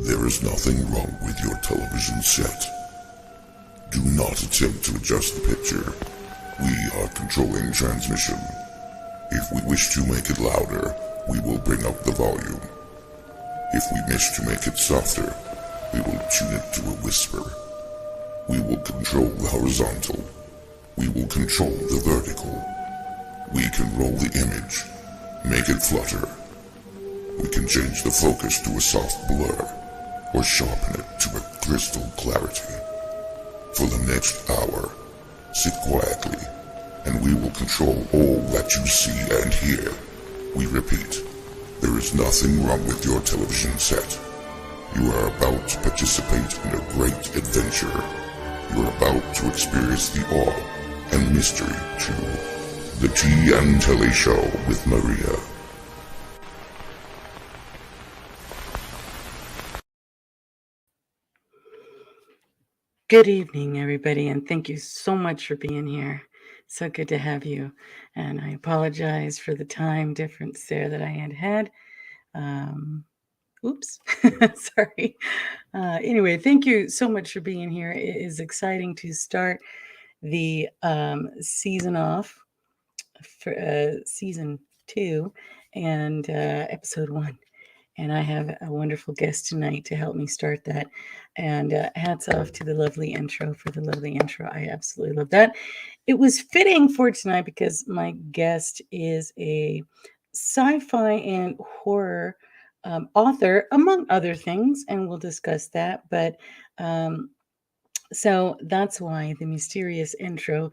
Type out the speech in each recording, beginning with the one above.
There is nothing wrong with your television set. Do not attempt to adjust the picture. We are controlling transmission. If we wish to make it louder, we will bring up the volume. If we wish to make it softer, we will tune it to a whisper. We will control the horizontal. We will control the vertical. We can roll the image, make it flutter. We can change the focus to a soft blur, or sharpen it to a crystal clarity. For the next hour, sit quietly, and we will control all that you see and hear. We repeat, there is nothing wrong with your television set. You are about to participate in a great adventure. You are about to experience the awe and mystery to the Tea Telly Show with Maria. Good evening, everybody, and thank you so much for being here. So good to have you. And I apologize for the time difference there that I had. Oops, sorry. Anyway, thank you so much for being here. It is exciting to start the season off for season 2 and episode 1. And I have a wonderful guest tonight to help me start that. And hats off to the lovely intro for the lovely intro. I absolutely love that. It was fitting for tonight because my guest is a sci-fi and horror author, among other things, and we'll discuss that. But so that's why the mysterious intro.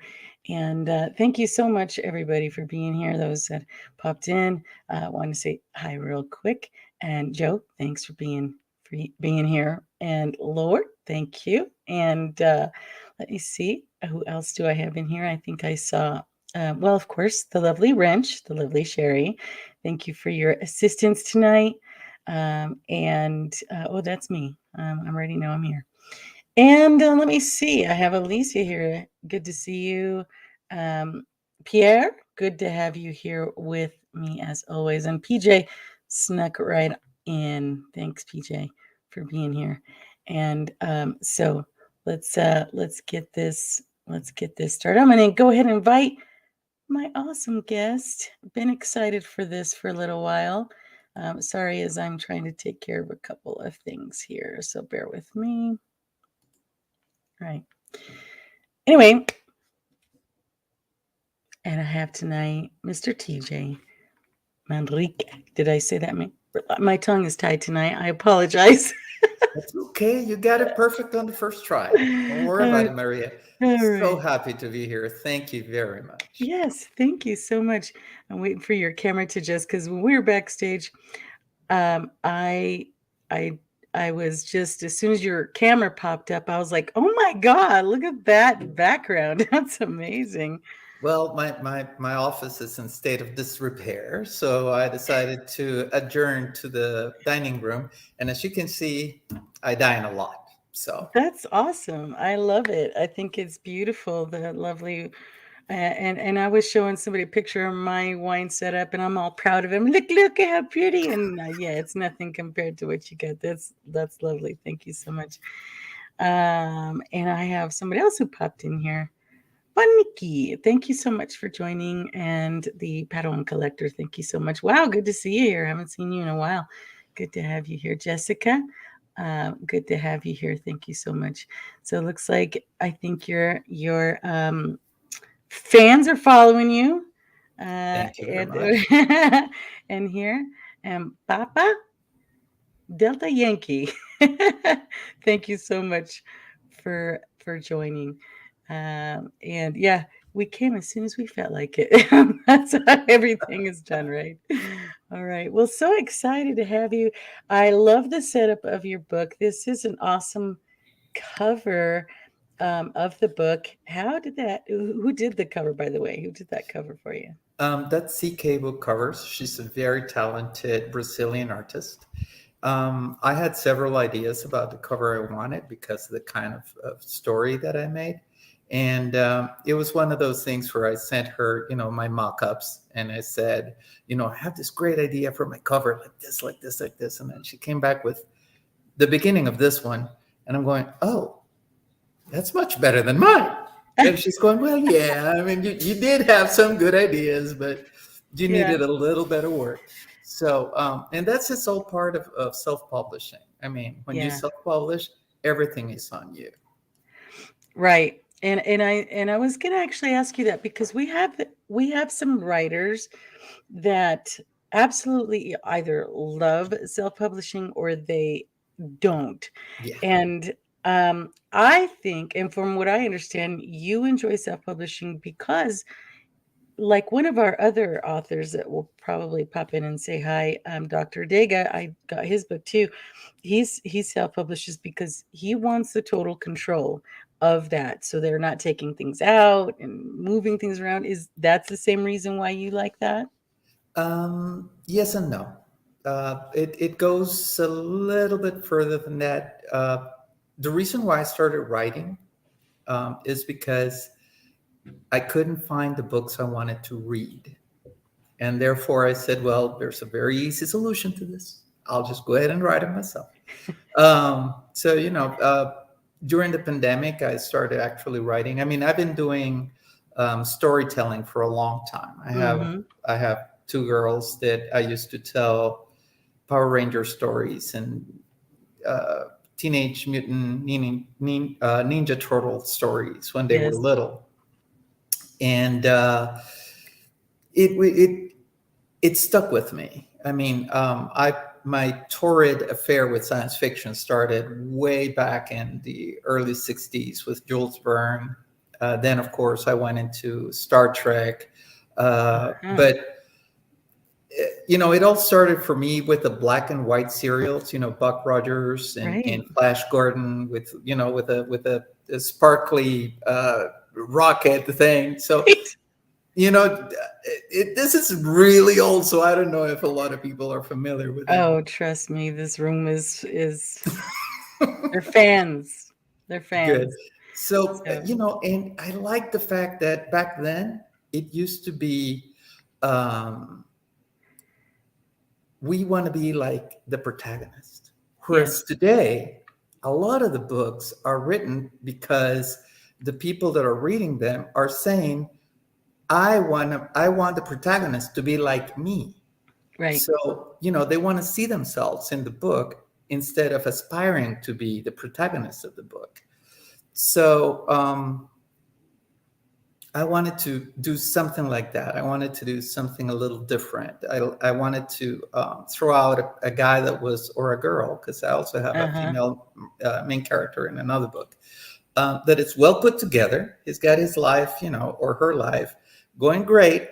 And thank you so much, everybody, for being here. Those that popped in, I want to say hi real quick. And Joe, thanks for being here. And Lord, thank you. And let me see, who else do I have in here? I think I saw, well, of course, the lovely Wrench, the lovely Sherry. Thank you for your assistance tonight. Oh, that's me. I already know I'm here. And let me see. I have Alicia here. Good to see you. Pierre, good to have you here with me as always. And PJ snuck right in. Thanks, PJ, for being here. And so let's get this started. I'm going to go ahead and invite my awesome guest. Been excited for this for a little while. Sorry, as I'm trying to take care of a couple of things here, so bear with me. Right. Anyway, and I have tonight Mr. TJ Manrique. Did I say that? My tongue is tied tonight. I apologize. That's okay. You got it perfect on the first try. Don't worry about it, Maria. So happy to be here. Thank you very much. Yes, thank you so much. I'm waiting for your camera to adjust because when we were backstage, I I I was just as soon as your camera popped up, I was like, "Oh my god, look at that background. That's amazing." Well, my office is in state of disrepair, so I decided to adjourn to the dining room. And as you can see, I dine a lot. So That's awesome. I love it. I think it's beautiful, the lovely and I was showing somebody a picture of my wine setup, and I'm all proud of him. Look at how pretty. And yeah, it's nothing compared to what you get. That's lovely. Thank you so much. And I have somebody else who popped in here. Nikki, thank you so much for joining. And the Padawan Collector, thank you so much. Wow, good to see you here. I haven't seen you in a while. Good to have you here, Jessica. Good to have you here. Thank you so much. So it looks like I think your fans are following you. thank you very And much. and here and Papa Delta Yankee. Thank you so much for joining. And yeah, we came as soon as we felt like it. That's how everything is done, right? All right. Well, so excited to have you. I love the setup of your book. This is an awesome cover of the book. How did that? Who did the cover, by the way? Who did that cover for you? That's CK Book Covers. She's a very talented Brazilian artist. I had several ideas about the cover I wanted because of the kind of story that I made. And it was one of those things where I sent her, my mock-ups, and I said, I have this great idea for my cover, like this, like this, like this. And then she came back with the beginning of this one. And I'm going, oh, that's much better than mine. And she's going, well, yeah, I mean, you did have some good ideas, but you Yeah. needed a little better work. So, and that's just all part of self-publishing. I mean, when you Yeah. self-publish, everything is on you. Right. And I was gonna actually ask you that because we have some writers that absolutely either love self-publishing or they don't. Yeah. And I think, and from what I understand, you enjoy self-publishing because like one of our other authors that will probably pop in and say hi, Dr. Dega, I got his book too. He self-publishes because he wants the total control of that. So they're not taking things out and moving things around. Is that's the same reason why you like that? Yes and no. It goes a little bit further than that. The reason why I started writing is because I couldn't find the books I wanted to read. And therefore I said, well, there's a very easy solution to this. I'll just go ahead and write it myself. So, during the pandemic, I started actually writing. I mean, I've been doing storytelling for a long time. Mm-hmm. I have two girls that I used to tell Power Ranger stories and Teenage Mutant Ninja Turtle stories when they were Yes. little, and it it stuck with me. I mean, I my torrid affair with science fiction started way back in the early '60s with Jules Verne. Then, of course, I went into Star Trek, Uh-huh. but it all started for me with the black and white serials. Buck Rogers and Right. Flash Gordon with a sparkly rocket thing. So this is really old, so I don't know if a lot of people are familiar with it. Oh, trust me, this room is they're fans. They're Good. fans. So, So and I like the fact that back then it used to be, um, we want to be like the protagonist. yes. Whereas today, a lot of the books are written because the people that are reading them are saying, I want the protagonist to be like me. Right. So, they want to see themselves in the book instead of aspiring to be the protagonist of the book. So, I wanted to do something like that. I wanted to do something a little different. I wanted to throw out a guy that was, or a girl, because I also have a Uh-huh. female main character in another book, that it's well put together. He's got his life, or her life going great.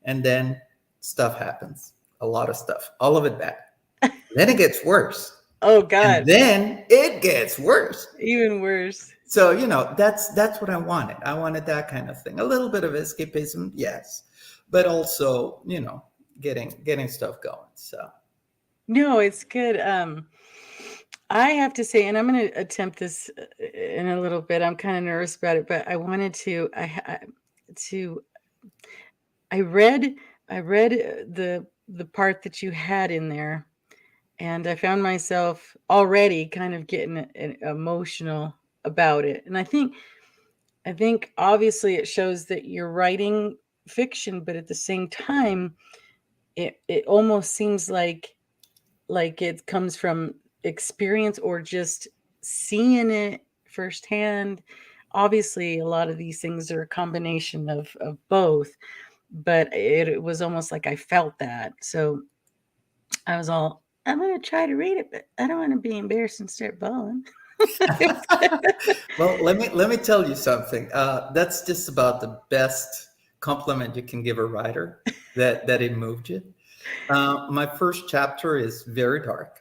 And then stuff happens, a lot of stuff, all of it bad. Then it gets worse. Oh And God, then it gets worse. even worse. So, that's what I wanted. I wanted that kind of thing. A little bit of escapism, yes, but also, getting stuff going. So, No, it's good. I have to say, and I'm going to attempt this in a little bit. I'm kind of nervous about it, but I wanted to. To I read the part that you had in there, and I found myself already kind of getting emotional about it. And I think obviously it shows that you're writing fiction, but at the same time, it almost seems like it comes from experience or just seeing it firsthand. Obviously, a lot of these things are a combination of both, but it was almost like I felt that. So I was all, I'm going to try to read it, but I don't want to be embarrassed and start bawling. well, let me tell you something. That's just about the best compliment you can give a writer, that it moved you. My first chapter is very dark,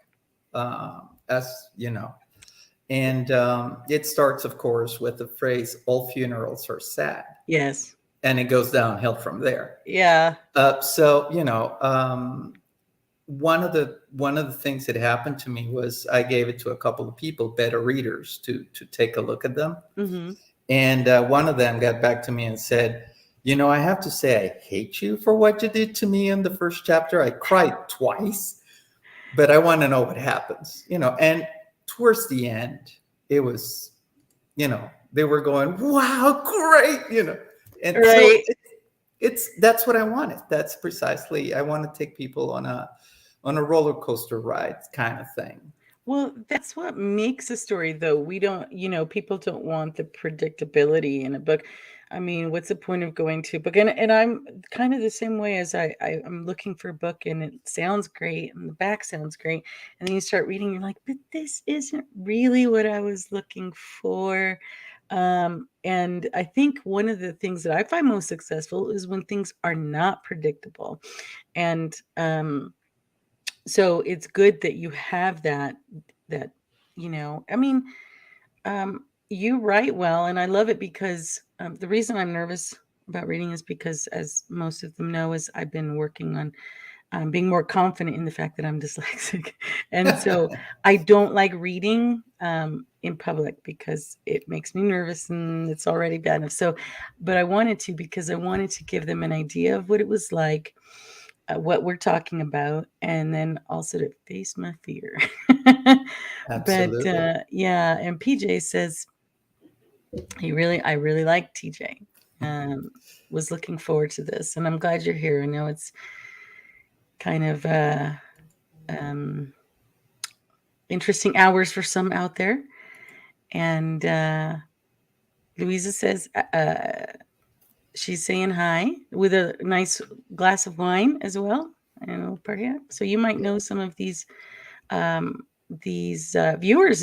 as you know, and it starts, of course, with the phrase "all funerals are sad," Yes. and it goes downhill from there. Yeah. So, one of the things that happened to me was I gave it to a couple of people, beta readers, to take a look at them, Mm-hmm. and one of them got back to me and said, I have to say I hate you for what you did to me in the first chapter. I cried twice, but I want to know what happens. And towards the end, it was, they were going, "Wow, great," and so Right. that's what I wanted. That's precisely, I want to take people on a roller coaster ride kind of thing. Well, that's what makes a story, though. We don't, people don't want the predictability in a book. I mean, what's the point of going to a book? And I'm kind of the same way as I'm looking for a book and it sounds great and the back sounds great. And then you start reading, you're like, but this isn't really what I was looking for. And I think one of the things that I find most successful is when things are not predictable. And so it's good that you have that I mean, you write well, and I love it because the reason I'm nervous about reading is because, as most of them know, is I've been working on being more confident in the fact that I'm dyslexic, and so I don't like reading in public because it makes me nervous and it's already bad enough. So, but I wanted to because I wanted to give them an idea of what it was like, what we're talking about, and then also to face my fear. But Absolutely. yeah, and PJ says I really like TJ. Was looking forward to this, and I'm glad you're here. I know it's kind of um, interesting hours for some out there. And Louisa says she's saying hi with a nice glass of wine as well. I don't know, perhaps. So you might know some of these viewers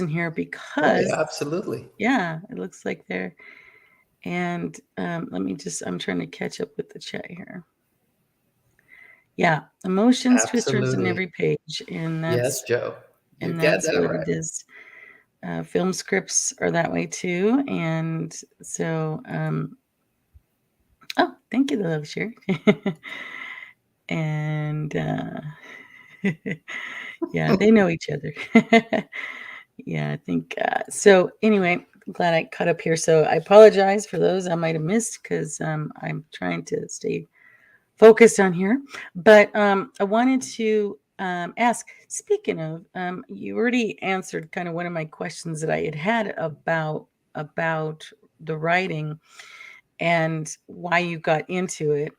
in here Oh because yeah, absolutely. yeah, it looks like they're. And I'm trying to catch up with the chat here. Yeah, emotions, twisters in Absolutely. every page, and Yes, Joe. You get that's that what right. it is. Film scripts are that way too, and so oh, thank you, the love share. And yeah, they know each other. Yeah, I think so. Anyway, I'm glad I caught up here. So I apologize for those I might have missed because I'm trying to stay focused on here. But I wanted to ask. Speaking of, you already answered kind of one of my questions that I had about the writing and why you got into it.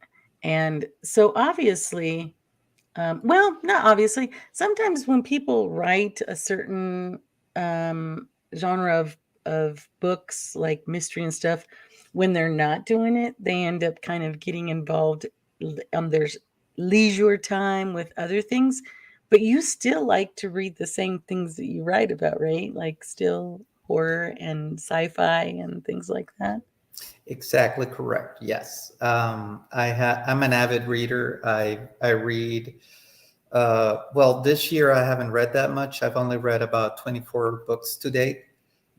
And so obviously, well, not obviously. Sometimes when people write a certain genre of books like mystery and stuff, when they're not doing it, they end up kind of getting involved on their leisure time with other things. But you still like to read the same things that you write about, right? Like still horror and sci-fi and things like that. Exactly correct. Yes. I'm an avid reader. I read Well, this year I haven't read that much. I've only read about 24 books to date.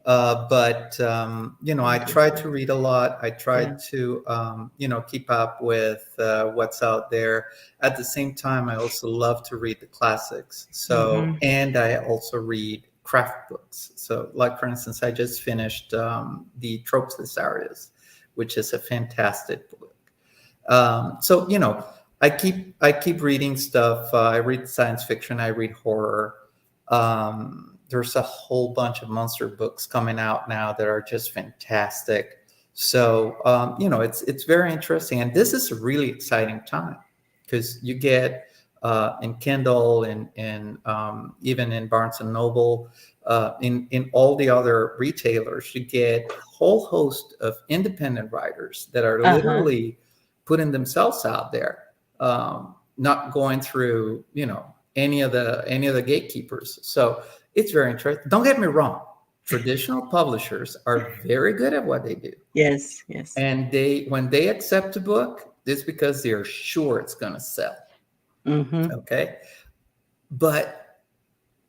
But I try to read a lot. I try Yeah. to keep up with what's out there. At the same time, I also love to read the classics. So, Mhm. and I also read craft books. So, like for instance, I just finished the Tropes Thesaurus, which is a fantastic book. I keep reading stuff. I read science fiction. I read horror. There's a whole bunch of monster books coming out now that are just fantastic. So it's very interesting, and this is a really exciting time because you get in Kindle and even in Barnes and Noble, in all the other retailers, you get a whole host of independent writers that are Uh-huh. literally putting themselves out there, not going through any of the gatekeepers. So it's very interesting. Don't get me wrong. Traditional publishers are very good at what they do. Yes, yes. And when they accept a book, it's because they're sure it's going to sell. Mhm. Okay. But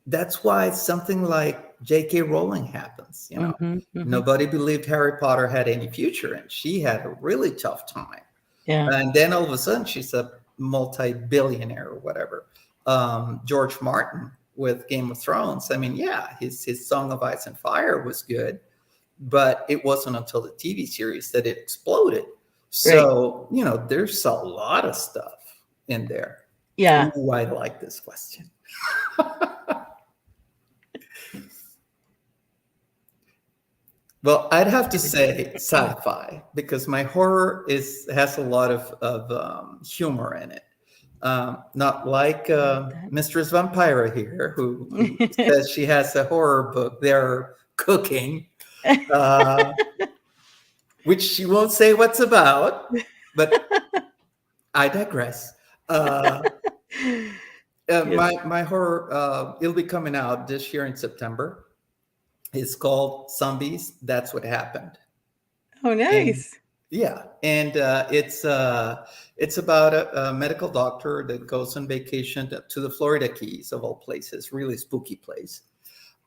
that's why something like J.K. Rowling happens. Mhm. Mhm. Nobody believed Harry Potter had any future, and she had a really tough time. Yeah. And then all of a sudden, she's a multi-billionaire or whatever. George Martin with Game of Thrones. I mean, yeah, his Song of Ice and Fire was good, but it wasn't until the TV series that it exploded. Right. So there's a lot of stuff in there. Yeah. Ooh, I like this question. Well, I'd have to say sci-fi because my horror has a lot of humor in it. Not like I love that. Mistress Vampira here, who says she has a horror book they're cooking, uh, which she won't say what's about, but I digress. Yes. My horror, it'll be coming out this year in September. It's called Zombies. That's what happened. Oh, And nice. yeah, and it's about a medical doctor that goes on vacation to the Florida Keys of all places, really spooky place.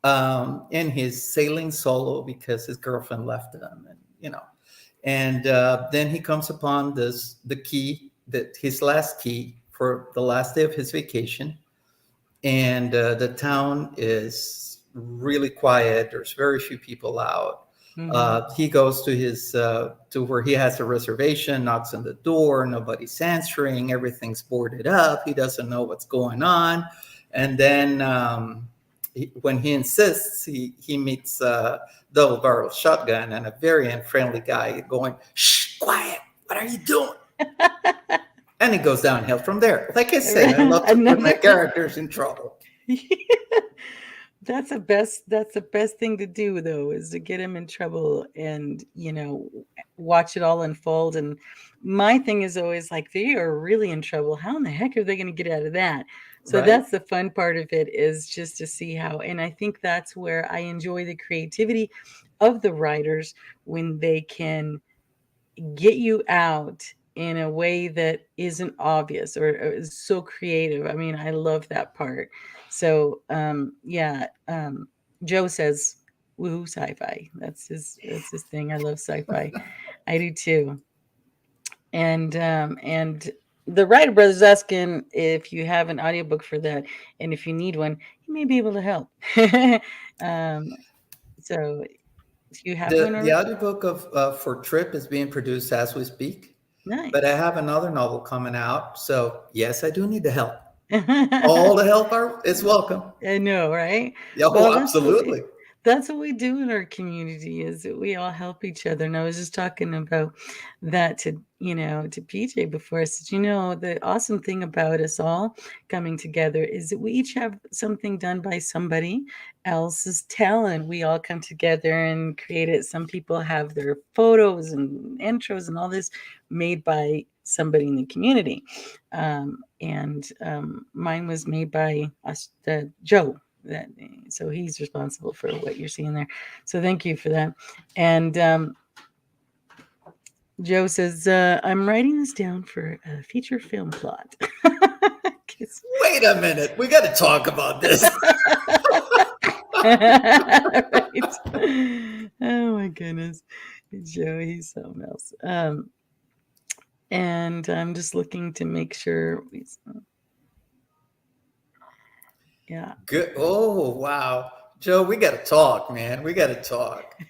And he's sailing solo because his girlfriend left him, and then he comes upon the key, that his last key for the last day of his vacation, and the town is really quiet. There's very few people out. Mhm. He goes to his to where he has a reservation, knocks on the door, nobody's answering, everything's boarded up. He doesn't know what's going on, and then when he insists, he meets a double barrel shotgun and a very unfriendly guy going, "Shh, quiet! What are you doing?" And it goes downhill from there. Like I said, I love to put my Another characters in trouble. that's the best thing to do though, is to get him in trouble and, watch it all unfold. And my thing is always like, they are really in trouble. How in the heck are they going to get out of that? So Right? that's the fun part of it, is just to see how. And I think that's where I enjoy the creativity of the writers, when they can get you out in a way that isn't obvious, or is so creative. I mean, I love that part. So yeah, Joe says woohoo sci-fi. That's his thing. I love sci-fi. I do too. And the Writer Brothers asking if you have an audiobook for that, and if you need one, he may be able to help. um so do you have one The already? audiobook of for Trip is being produced as we speak, but I Nice. have another novel coming out. So yes, I do need the help. All the help is welcome. I know, right? Yeah, Well, oh, absolutely. that's what we do in our community, is that we all help each other. And I was just talking about that to PJ before. I said, the awesome thing about us all coming together is that we each have something done by somebody else's talent. We all come together and create it. Some people have their photos and intros and all this made by somebody in the community. And mine was made by us, Joe. That so he's responsible for what you're seeing there. So thank you for that. And Joe says, I'm writing this down for a feature film plot. Wait a minute. We got to talk about this. Right. Oh my goodness. Joey, he's something else. And I'm just looking to make sure yeah. Good. Oh, wow. Joe, we got to talk, man. We got to talk.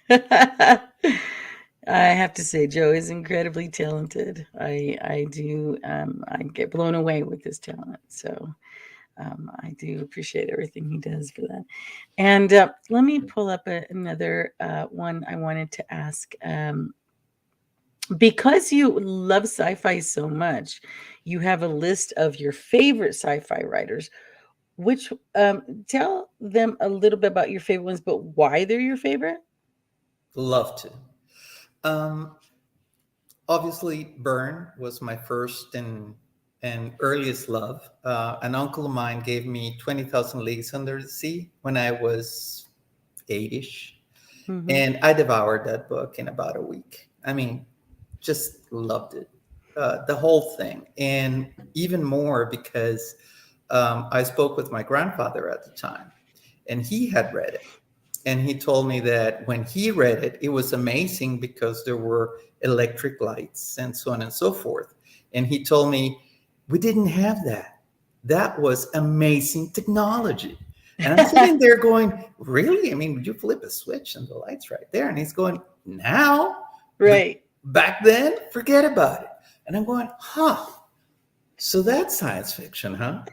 I have to say, Joe is incredibly talented. I do I get blown away with his talent. So I do appreciate everything he does for that. And let me pull up another one I wanted to ask. Because you love sci-fi so much, you have a list of your favorite sci-fi writers. Which tell them a little bit about your favorite ones, but why they're your favorite. Love to. Um, Obviously, Byrne was my first and earliest love. An uncle of mine gave me 20,000 Leagues Under the Sea when I was 8-ish. Mm-hmm. And I devoured that book in about a week. I mean, just loved it, the whole thing. And even more because I spoke with my grandfather at the time, and he had read it. And he told me that when he read it, it was amazing because there were electric lights and so on and so forth. And he told me, we didn't have that. That was amazing technology. And I'm sitting there going, really? I mean, would you flip a switch and the light's right there? And he's going, now? Right. Back then, forget about it. And I'm going, huh. So that's science fiction, huh?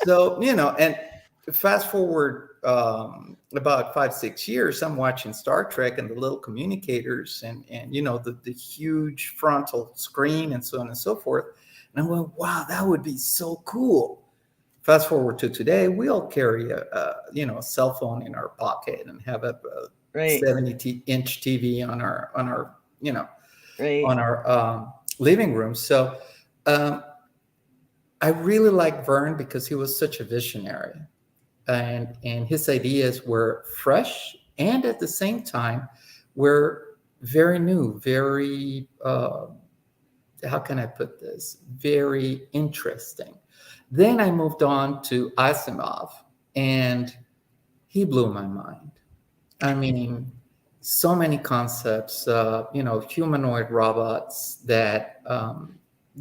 So, and fast forward about 5-6 years, I'm watching Star Trek and the little communicators and the huge frontal screen and so on and so forth. And I'm going, wow, that would be so cool. Fast forward to today, we all carry a cell phone in our pocket and have a right. 70-inch TV on our right. on our living room. So I really like Verne because he was such a visionary, and his ideas were fresh and at the same time were very new, very how can I put this? Very interesting. Then I moved on to Asimov, and he blew my mind. I mean, so many concepts, humanoid robots that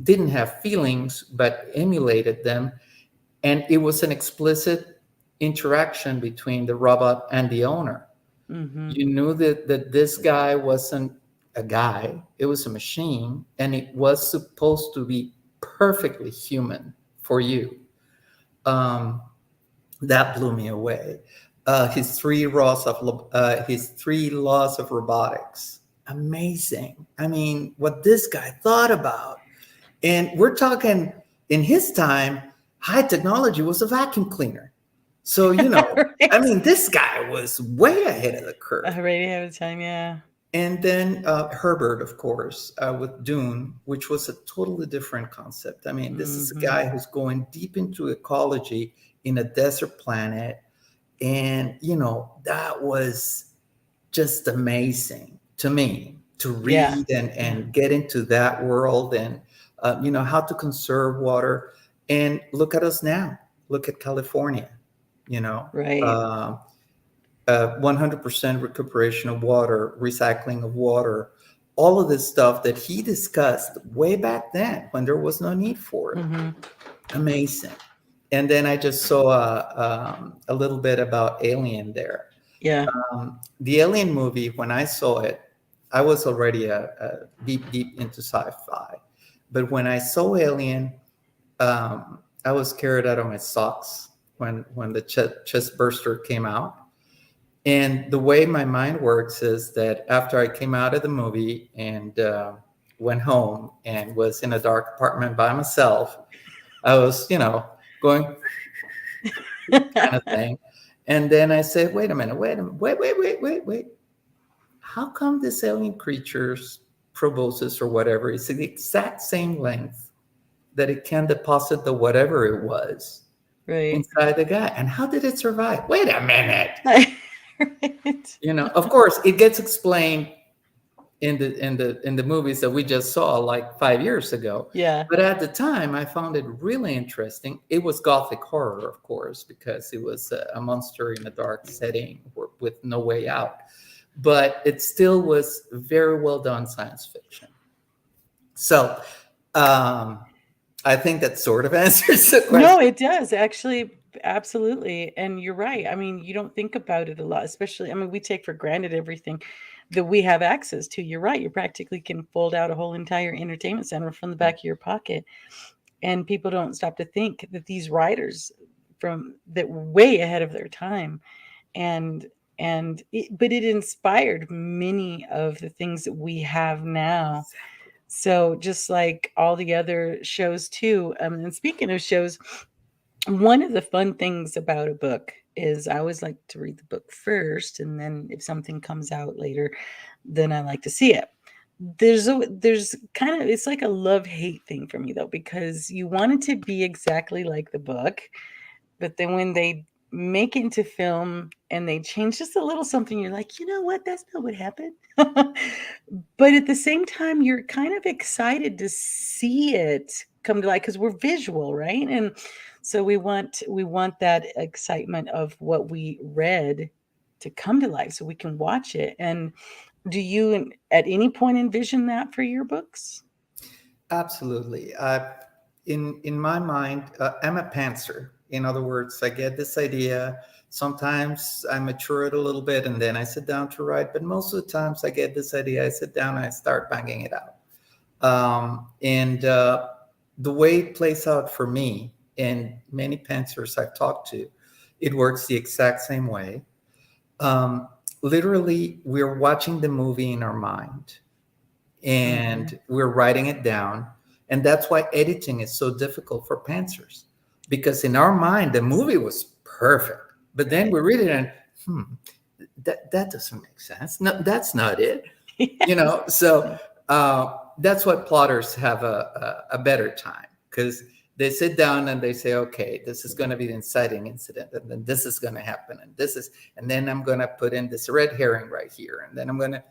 didn't have feelings but emulated them. And it was an explicit interaction between the robot and the owner. Mm-hmm. You knew that this guy wasn't a guy, it was a machine, and it was supposed to be perfectly human for you. That blew me away. His three laws of robotics, amazing. I mean, what this guy thought about, and we're talking in his time, high technology was a vacuum cleaner. So right. I mean, this guy was way ahead of the curve. Right ahead of time, yeah. And then Herbert, of course, with Dune, which was a totally different concept. I mean, this is a guy who's going deep into ecology in a desert planet. And, that was just amazing to me to read and get into that world and, how to conserve water. And look at us now. Look at California, right. 100% recuperation of water, recycling of water, all of this stuff that he discussed way back then when there was no need for it. Mm-hmm. Amazing. And then I just saw a little bit about Alien there. Yeah. The Alien movie, when I saw it, I was already a deep into sci-fi. But when I saw Alien, I was scared out of my socks when the chest burster came out. And the way my mind works is that after I came out of the movie and went home and was in a dark apartment by myself, I was, going kind of thing. And then I said, wait a minute, wait. How come this alien creature's proboscis or whatever is the exact same length that it can deposit the whatever it was inside the guy? And how did it survive? Wait a minute. Right. Of course, it gets explained in the movies that we just saw like 5 years ago. Yeah. But at the time, I found it really interesting. It was gothic horror, of course, because it was a monster in a dark setting with no way out. But it still was very well done science fiction. So I think that sort of answers the question. No, it does actually. Absolutely. And you're right. I mean, you don't think about it a lot, especially, I mean, we take for granted everything that we have access to. You're right. You practically can fold out a whole entire entertainment center from the back of your pocket. And people don't stop to think that these writers from that were way ahead of their time, and but it inspired many of the things that we have now. So just like all the other shows too. And speaking of shows, one of the fun things about a book is I always like to read the book first, and then if something comes out later, then I like to see it. There's kind of, it's like a love-hate thing for me though, because you want it to be exactly like the book, but then when they make it into film and they change just a little something, you're like, you know what? That's not what happened. But at the same time, you're kind of excited to see it come to life because we're visual, right? And so we want that excitement of what we read to come to life so we can watch it. And do you at any point envision that for your books? Absolutely. In my mind, I'm a pantser. In other words, I get this idea. Sometimes I mature it a little bit and then I sit down to write. But most of the times I get this idea, I sit down and I start banging it out. And the way it plays out for me and many pantsers I've talked to, it works the exact same way. Literally, we're watching the movie in our mind and we're writing it down. And that's why editing is so difficult for pantsers, because in our mind, the movie was perfect. But then we read it and, that doesn't make sense. No, that's not it. Yes. So that's what plotters have a better time, because they sit down and they say, okay, this is going to be the inciting incident, and then this is going to happen, and then I'm going to put in this red herring right here, and then I'm going to,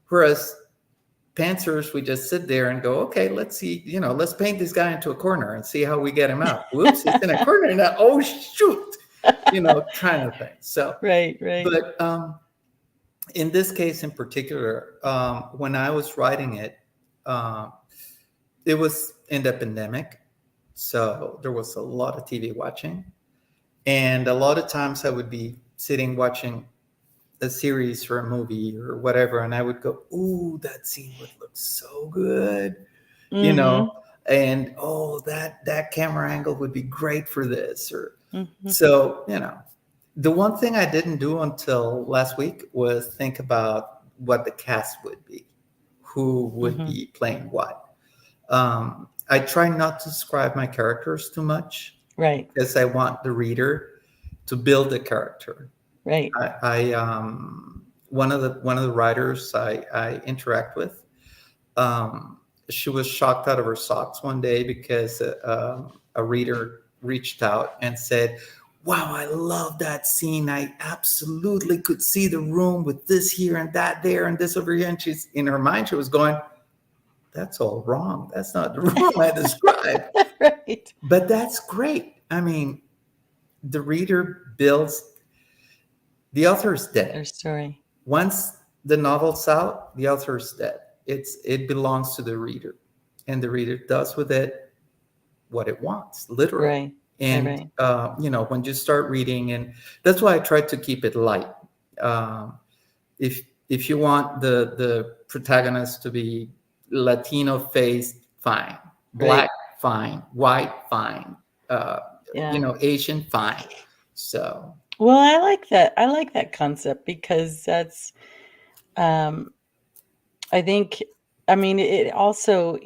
whereas pantsers, we just sit there and go, okay, let's see, let's paint this guy into a corner and see how we get him out. Whoops, he's in a corner now. Oh, shoot, kind of thing. So, right. But in this case in particular, when I was writing it, it was in the pandemic. So there was a lot of TV watching. And a lot of times I would be sitting watching a series or a movie or whatever, and I would go, ooh, that scene would look so good, and oh, that camera angle would be great for this. Or so, the one thing I didn't do until last week was think about what the cast would be, who would be playing what. I try not to describe my characters too much, right? Because I want the reader to build the character. Right. I one of the writers I interact with, she was shocked out of her socks one day because a reader reached out and said, wow, I love that scene. I absolutely could see the room with this here and that there and this over here. And she's, in her mind, she was going, that's all wrong. That's not the room I described. Right. But that's great. I mean, the reader builds. The author is dead. Their story. Once the novel's out, the author is dead. It belongs to the reader, and the reader does with it what it wants, literally. Right. And when you start reading, and that's why I try to keep it light. If you want the protagonist to be Latino faced, fine. Black, fine. White, fine. Asian, fine. So. Well, I like that. I like that concept because that's, I think, I mean, it also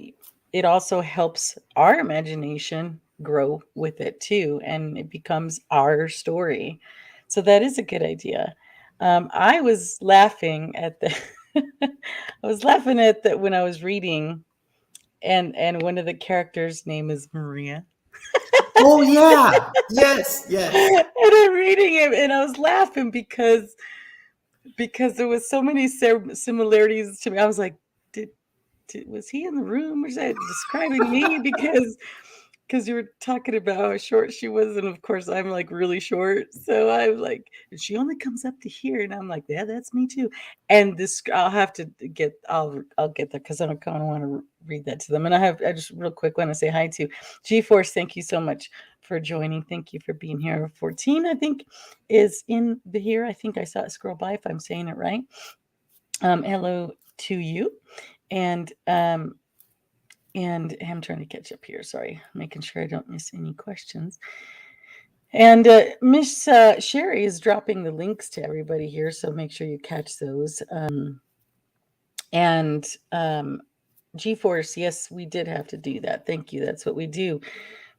helps our imagination grow with it too, and it becomes our story. So that is a good idea. I was laughing at when I was reading, and one of the characters' name is Maria. Oh yeah, yes. And I'm reading it, and I was laughing because because there was so many similarities to me. I was like, was he in the room? Was that describing me? Because you were talking about how short she was, and of course I'm like really short. So I'm like, she only comes up to here, and I'm like, yeah, that's me too. And this, I'll have to get, I'll get there because I kind of want to read that to them. And I just real quick want to say hi to G-Force. Thank you so much for joining. Thank you for being here. 14, I think, is in the here. I think I saw it scroll by if I'm saying it right. Hello to you, and I'm trying to catch up here. Sorry, making sure I don't miss any questions. And Miss Sherry is dropping the links to everybody here, so make sure you catch those. And G-Force, yes, we did have to do that. Thank you. That's what we do.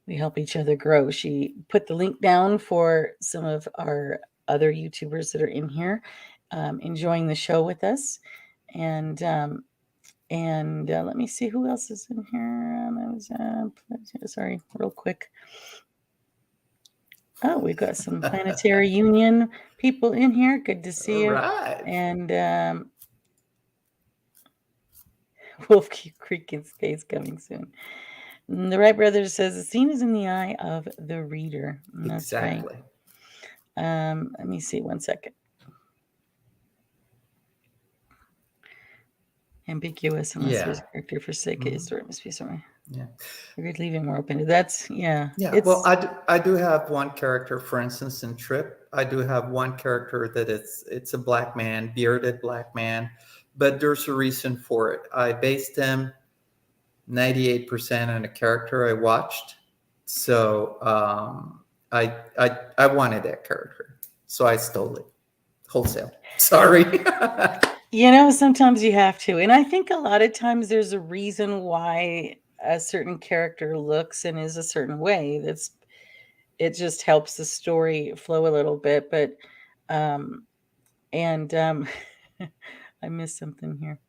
We help each other grow. She put the link down for some of our other YouTubers that are in here, enjoying the show with us. And let me see who else is in here. Sorry, real quick. Oh, we've got some Planetary Union people in here. Good to see you. Right. And Wolf Creek in Space coming soon. The Wright Brothers says the scene is in the eye of the reader. And that's Exactly. right. Let me see 1 second. Ambiguous unless there's a character for sake of story must be somewhere. Yeah. I could leave it more open. That's Yeah. Well, I do have one character, for instance, in Trip. I do have one character that it's a black man, bearded black man, but there's a reason for it. I based him 98% on a character I watched, so I wanted that character, so I stole it wholesale. Sorry. Sometimes you have to. And I think a lot of times there's a reason why a certain character looks and is a certain way. It just helps the story flow a little bit. But I missed something here.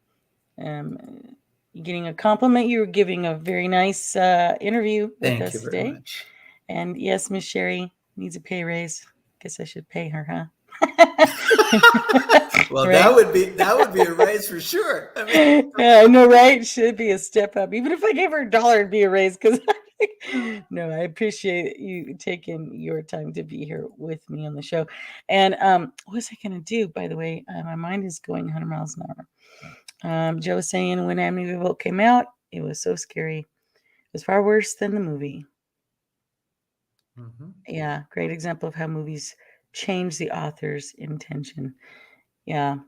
Getting a compliment. You were giving a very nice interview with us today. Thank you very much. And yes, Miss Sherry needs a pay raise. Guess I should pay her, huh? Well, right? that would be a raise for sure. I mean, I know, right? Should be a step up. Even if I gave her $1, it'd be a raise. Because no, I appreciate you taking your time to be here with me on the show. And what was I going to do? By the way, my mind is going 100 miles an hour. Joe was saying when Amityville came out, it was so scary. It was far worse than the movie. Mm-hmm. Yeah, great example of how movies change the author's intention. Yeah.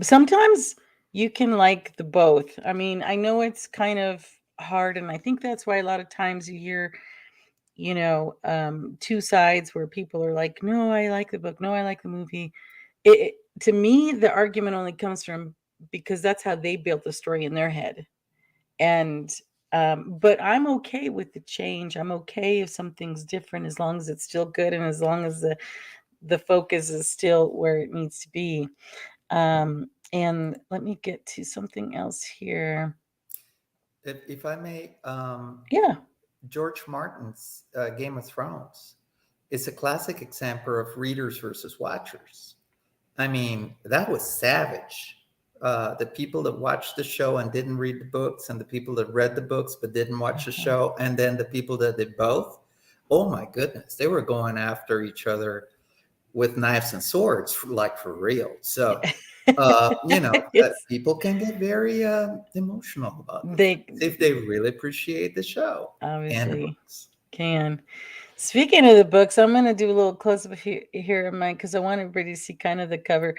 Sometimes you can like the both. I mean, I know it's kind of hard, and I think that's why a lot of times you hear, two sides where people are like, no, I like the book. No, I like the movie. To me, the argument only comes from because that's how they built the story in their head. And but I'm okay with the change. I'm okay if something's different as long as it's still good and as long as the focus is still where it needs to be. And let me get to something else here. If I may, yeah, George Martin's Game of Thrones is a classic example of readers versus watchers. I mean, that was savage. The people that watched the show and didn't read the books, and the people that read the books but didn't watch the show, and then the people that did both. Oh my goodness, they were going after each other with knives and swords, like for real. So, people can get very emotional about this if they really appreciate the show. Obviously, and the books. Can. Speaking of the books, I'm going to do a little close up here in mine because I want everybody to see kind of the cover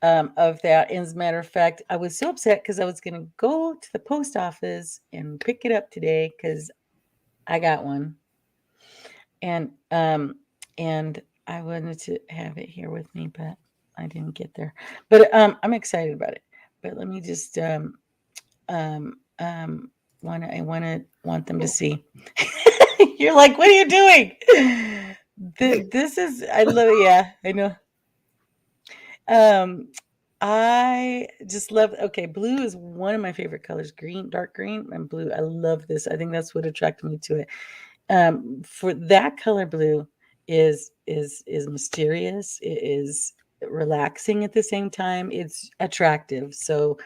of that. And as a matter of fact, I was so upset because I was going to go to the post office and pick it up today because I got one. And I wanted to have it here with me, but I didn't get there. But I'm excited about it. But let me just want them to see. You're like, what are you doing? This is, I love it. Yeah, I know. I just love, okay, blue is one of my favorite colors. Green, dark green, and blue. I love this. I think that's what attracted me to it. For that color blue, is mysterious. It is relaxing at the same time. It's attractive. So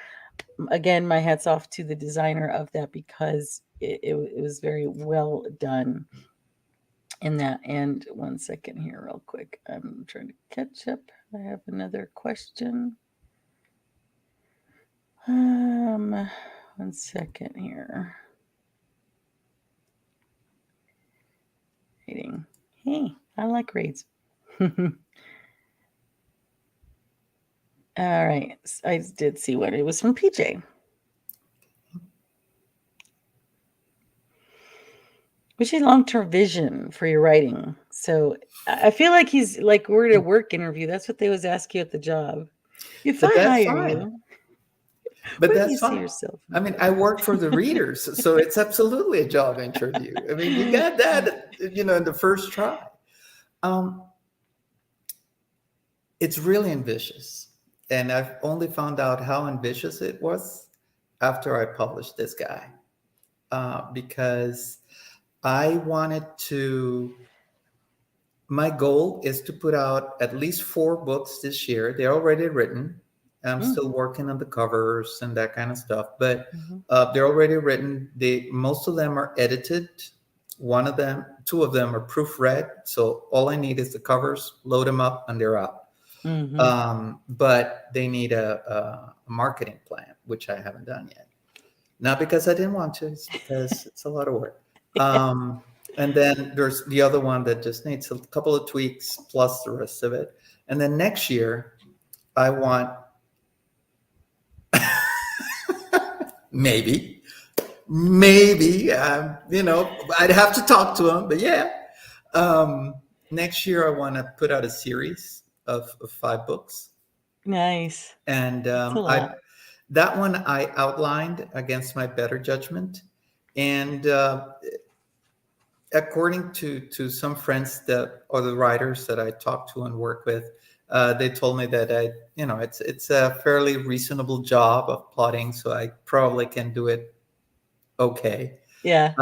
again, my hats off to the designer of that because it was very well done in that. And one second here, real quick. I'm trying to catch up. I have another question. One second here. Reading. Hey, I like reads. All right. I did see one. It was from PJ. What's your long-term vision for your writing? So I feel like he's like we're at a work interview. That's what they always ask you at the job. If But I that's hire fine. you, But where do you that's see fine. yourself? I mean, I work for the readers, so it's absolutely a job interview. I mean, you got that, in the first try. It's really ambitious. And I've only found out how ambitious it was after I published this guy. Because I wanted to, my goal is to put out at least 4 books this year. They're already written. I'm still working on the covers and that kind of stuff, but they're already written. Most of them are edited. 2 of them are proofread. So all I need is the covers, load them up, and they're out. But they need a marketing plan, which I haven't done yet. Not because I didn't want to, it's because it's a lot of work. And then there's the other one that just needs a couple of tweaks plus the rest of it. And then next year, I want maybe, I'd have to talk to him, but yeah. Next year, I want to put out a series of 5 books. Nice. And that one I outlined against my better judgment. And according to some friends that are the writers that I talk to and work with, they told me that it's a fairly reasonable job of plotting, so I probably can do it okay. Yeah.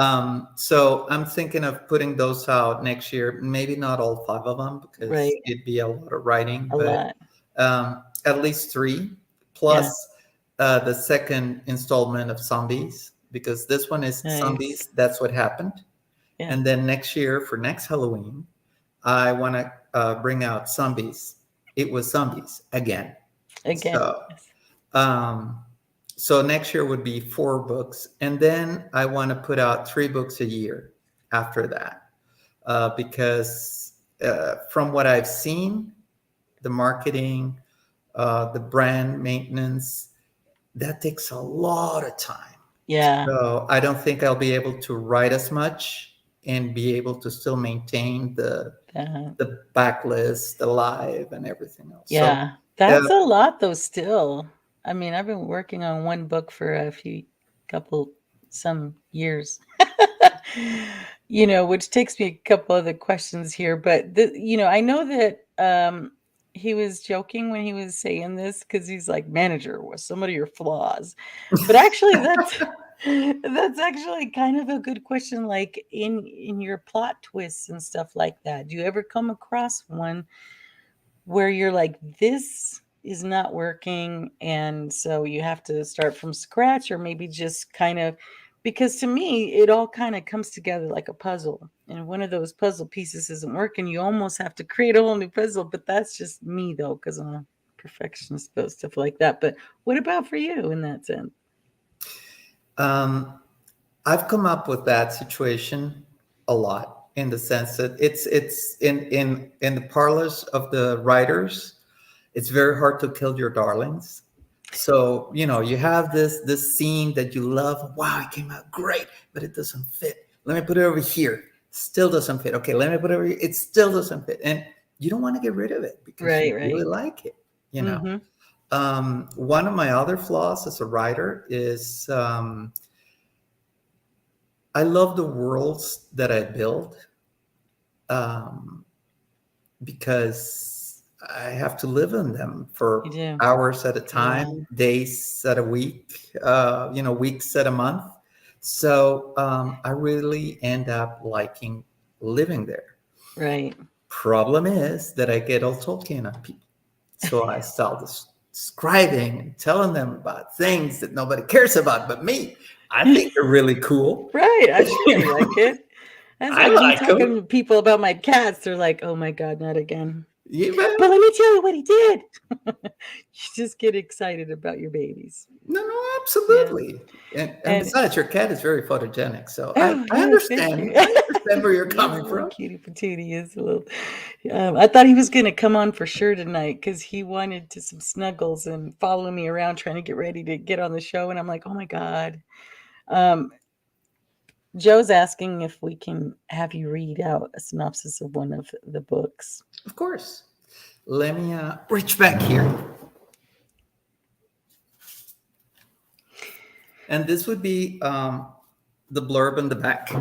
So I'm thinking of putting those out next year. Maybe not all 5 of them because Right. it'd be a lot of writing, A but lot. at least 3 plus the second installment of Zombies, because this one is Nice. Zombies. That's what happened. Yeah. And then next year, for next Halloween, I want to bring out Zombies. It was Zombies again. So next year would be 4 books. And then I want to put out 3 books a year after that. Because from what I've seen, the marketing, the brand maintenance, that takes a lot of time. Yeah. So I don't think I'll be able to write as much and be able to still maintain the backlist, the live, and everything else. Yeah. So, that's a lot though still. I mean, I've been working on one book for some years. Which takes me a couple other questions here, but I know that he was joking when he was saying this because he's like, manager, what's some of your flaws? But actually that's actually kind of a good question, like in your plot twists and stuff like that. Do you ever come across one where you're like, this is not working, and so you have to start from scratch, or maybe just kind of, because to me it all kind of comes together like a puzzle, and one of those puzzle pieces isn't working, you almost have to create a whole new puzzle. But that's just me though, because I'm a perfectionist about stuff like that. But what about for you in that sense? I've come up with that situation a lot, in the sense that it's in the parlors of the writers. It's very hard to kill your darlings. So you have this scene that you love. Wow, it came out great, but it doesn't fit. Let me put it over here. Still doesn't fit. Okay, let me put it over here. It still doesn't fit, and you don't want to get rid of it because you really like it. One of my other flaws as a writer is I love the worlds that I build, because I have to live in them for hours at a time, days at a week, weeks at a month. So I really end up liking living there. Right. Problem is that I get all Tolkien on people. So I start describing and telling them about things that nobody cares about but me. I think they're really cool. Right. I'm sure they like it. That's I like me like them. talking to people about my cats. They're like, oh my God, not again. Yeah, But let me tell you what he did. You just get excited about your babies. no, Yeah. absolutely. And And besides, your cat is very photogenic. So oh I yeah, thank you. understand. I understand where you're He's a coming little from. cutie patootie. He is a little. I thought he was going to come on for sure tonight because he wanted to some snuggles and follow me around trying to get ready to get on the show. And I'm like, oh my God. Um, Joe's asking if we can have you read out a synopsis of one of the books. Of course. Let me reach back here. And this would be the blurb in the back.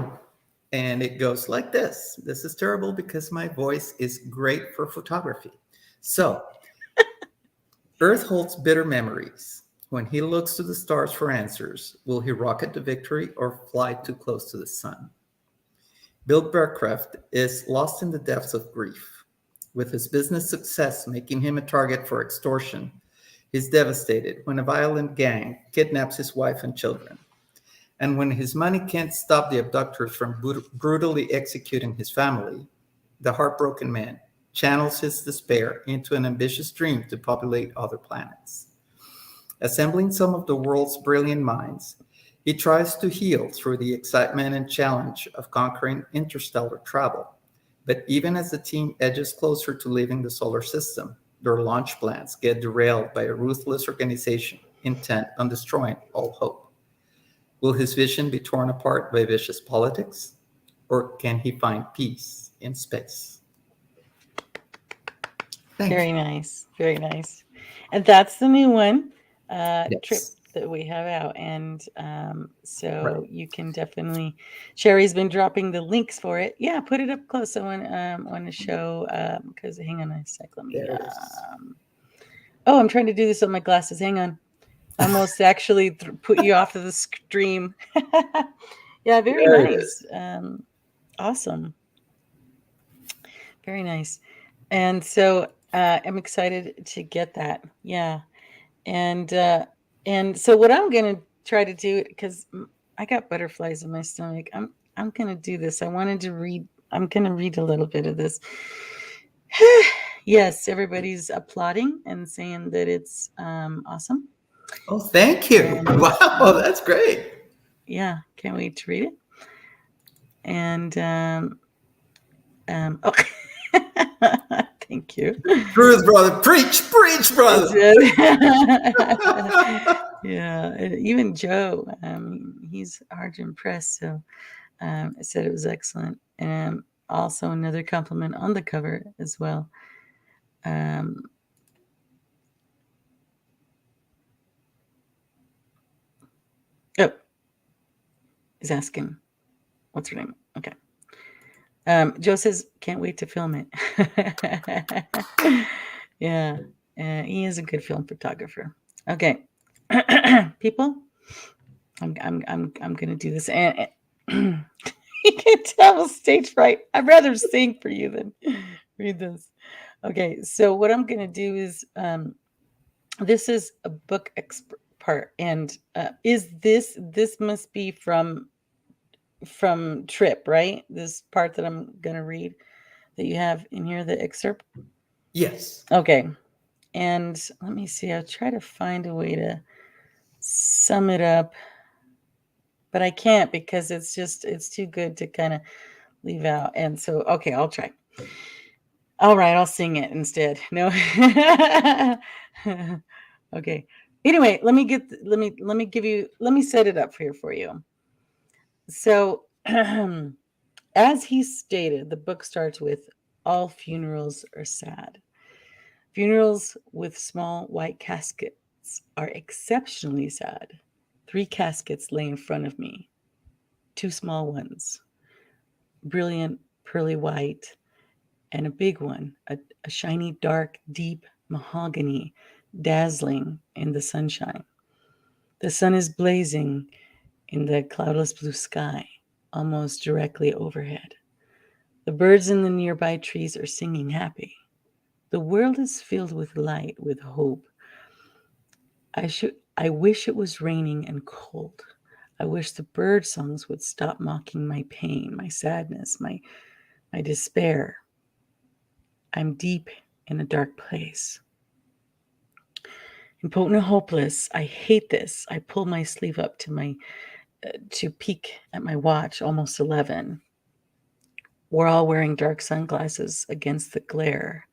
And it goes like this. This is terrible because my voice is great for photography. So, Earth holds bitter memories. When he looks to the stars for answers, will he rocket to victory or fly too close to the sun? Bill Bearcraft is lost in the depths of grief. With his business success making him a target for extortion, he's devastated when a violent gang kidnaps his wife and children. And when his money can't stop the abductors from brutally executing his family, the heartbroken man channels his despair into an ambitious dream to populate other planets. Assembling some of the world's brilliant minds, he tries to heal through the excitement and challenge of conquering interstellar travel. But even as the team edges closer to leaving the solar system, their launch plans get derailed by a ruthless organization intent on destroying all hope. Will his vision be torn apart by vicious politics? Or can he find peace in space? Thank Very you. nice. Very nice. And that's the new one, Trip, Yes. that we have out. And so Right. you can definitely, Sherry's been dropping the links for it. Yeah, put it up close. I want to show, because hang on a sec. Let me, There it is. oh, I'm trying to do this on my glasses. Hang on. Almost actually put you off of the stream. Yeah, very There it nice. is. Awesome. Very nice. And so I'm excited to get that. Yeah. And so what I'm gonna try to do, because I got butterflies in my stomach. I'm gonna do this. I wanted to read. I'm gonna read a little bit of this. Yes, everybody's applauding and saying that it's awesome. Oh, thank you. And Wow, that's great. yeah, can't wait to read it. And oh, thank you. Truth, brother. Preach, brother. Yeah, even Joe, he's hard to impress. So I said it was excellent. And also another compliment on the cover as well. Um, oh, he's asking, what's her name? Okay. Joe says, can't wait to film it. Yeah, he is a good film photographer. Okay, people, I'm gonna do this, and you can tell stage fright. I'd rather sing for you than read this. Okay, so what I'm gonna do is, this is a book part, and is this must be from Trip, right? This part that I'm gonna read that you have in here, the excerpt. Yes. Okay, and let me see. I'll try to find a way to sum it up, but I can't because it's too good to kind of leave out. And so, okay, I'll try. All right, I'll sing it instead. No. Okay. Anyway, let me set it up here for you. So, as he stated, the book starts with all funerals are sad. Funerals with small white caskets are exceptionally sad. 3 caskets lay in front of me, 2 small ones, brilliant pearly white, and a big one, a shiny, dark, deep mahogany, dazzling in the sunshine. The sun is blazing in the cloudless blue sky, almost directly overhead. The birds in the nearby trees are singing happy. The world is filled with light, with hope. I wish it was raining and cold. I wish the bird songs would stop mocking my pain, my sadness, my despair. I'm deep in a dark place. Impotent and hopeless. I hate this. I pull my sleeve up to peek at my watch, almost 11. We're all wearing dark sunglasses against the glare.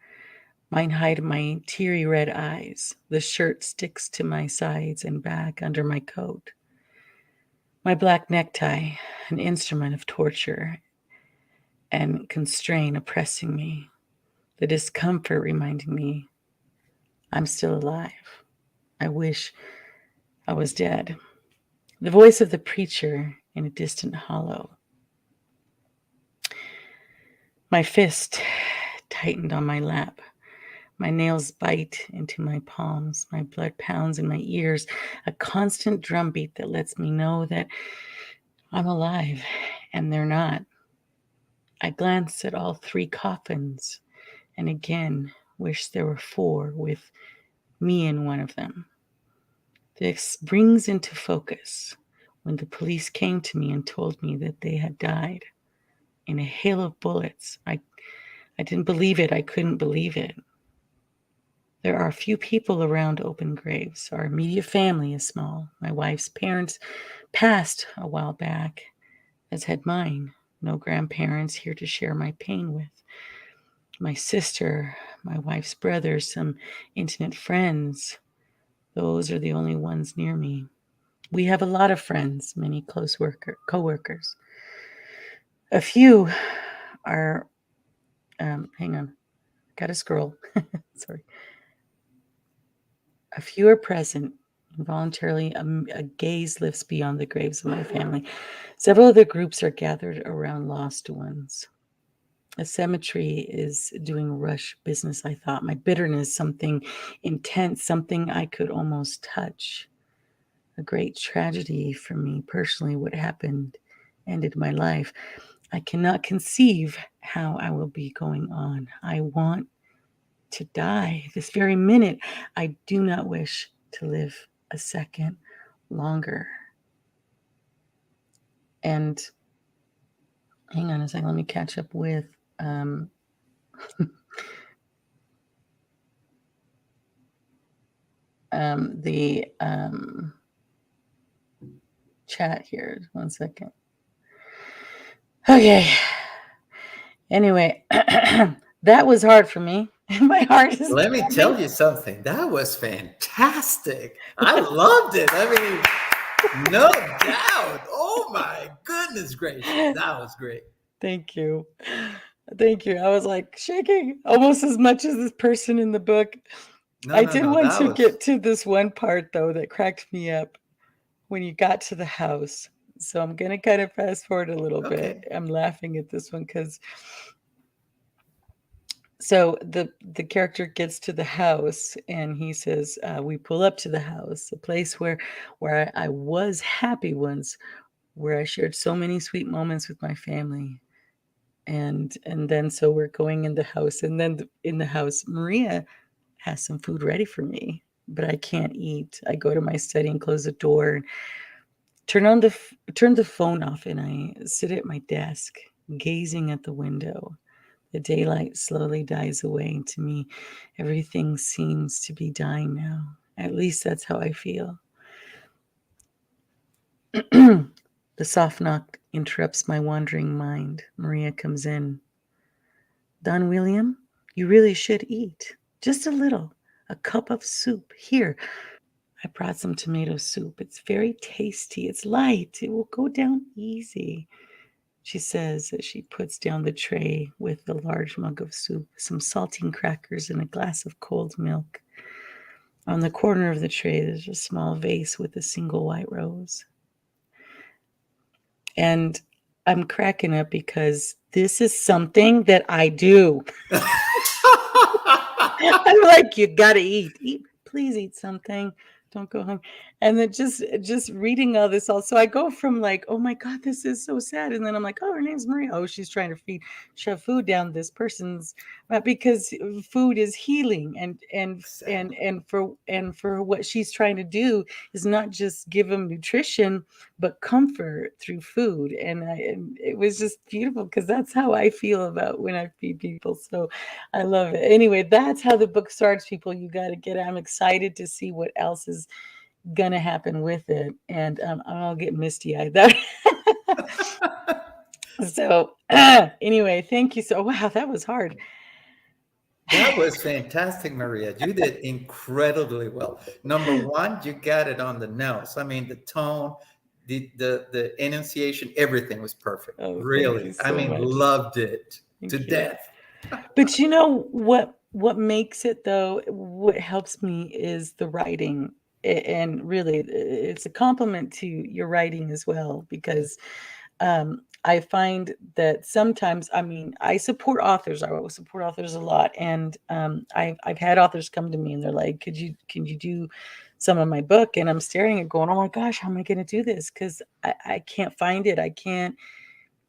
Mine hide my teary red eyes. The shirt sticks to my sides and back under my coat. My black necktie, an instrument of torture and constraint oppressing me. The discomfort reminding me I'm still alive. I wish I was dead. The voice of the preacher in a distant hollow. My fist tightened on my lap. My nails bite into my palms. My blood pounds in my ears. A constant drumbeat that lets me know that I'm alive and they're not. I glance at all 3 coffins and again wish there were 4 with me in one of them. This brings into focus when the police came to me and told me that they had died in a hail of bullets. I didn't believe it. I couldn't believe it. There are a few people around open graves. Our immediate family is small. My wife's parents passed a while back, as had mine. No grandparents here to share my pain with. My sister, my wife's brother, some intimate friends. Those are the only ones near me. We have a lot of friends, many close co-workers. A few are, hang on, gotta scroll. Sorry. A few are present. Involuntarily, a gaze lifts beyond the graves of my family. Several other groups are gathered around lost ones. A cemetery is doing rush business, I thought. My bitterness, something intense, something I could almost touch. A great tragedy for me personally. What happened ended my life. I cannot conceive how I will be going on. I want to die this very minute. I do not wish to live a second longer. And hang on a second, let me catch up with the chat here. 1 second. Okay. Anyway, that was hard for me. My heart is. Let me tell you something. That was fantastic. I loved it. I mean, no doubt. Oh my goodness gracious. That was great. Thank you. Thank you. I was like shaking almost as much as this person in the book. I did want to get to this one part, though, that cracked me up when you got to the house. So I'm going to kind of fast forward a little bit. I'm laughing at this one because so the character gets to the house and he says, we pull up to the house, a place where I was happy once, where I shared so many sweet moments with my family. And then so we're going in the house, and then in the house, Maria has some food ready for me, but I can't eat. I go to my study and close the door, turn the phone off, and I sit at my desk, gazing at the window. The daylight slowly dies away, and to me, everything seems to be dying now. At least that's how I feel. The soft knock interrupts my wandering mind. Maria comes in. Don William, you really should eat. Just a little. A cup of soup. Here. I brought some tomato soup. It's very tasty. It's light. It will go down easy, she says as she puts down the tray with the large mug of soup, some saltine crackers, and a glass of cold milk. On the corner of the tray, there's a small vase with a single white rose. And I'm cracking up because this is something that I do. I'm like, you gotta eat. Please eat something. Don't go hungry. And then just reading all this also, I go from like, oh my God, this is so sad. And then I'm like, oh, her name's Maria. Oh, she's trying to shove food down this person's because food is healing, Exactly. and for what she's trying to do is not just give them nutrition, but comfort through food. And it was just beautiful because that's how I feel about when I feed people. So I love it. Anyway, that's how the book starts, people. You got to get it. I'm excited to see what else is gonna happen with it, and I'll get misty eyed. So anyway, thank you. So wow, that was hard. That was fantastic, Maria. You did incredibly well. Number one, you got it on the nose. I mean, the tone, the enunciation, everything was perfect. Oh, thank you Really. I so mean, much. loved it to Thank you. death. But you know what makes it though, what helps me is the writing. And really, it's a compliment to your writing as well, because I find that sometimes, I mean, I support authors. I will support authors a lot, and I've had authors come to me and they're like, can you do some of my book?" And I'm staring at going, "Oh my gosh, how am I going to do this? Because I can't find it. I can't.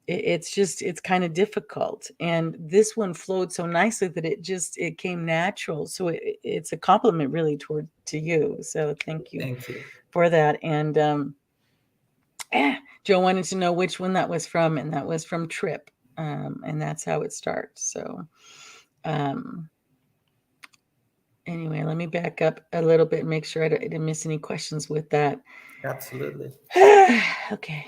It's kind of difficult." And this one flowed so nicely that it came natural. So it's a compliment really to you. So thank you Thank you. for that. And Joe wanted to know which one that was from, and that was from Trip. And that's how it starts. So um, anyway, let me back up a little bit and make sure I didn't miss any questions with that. Absolutely. Okay.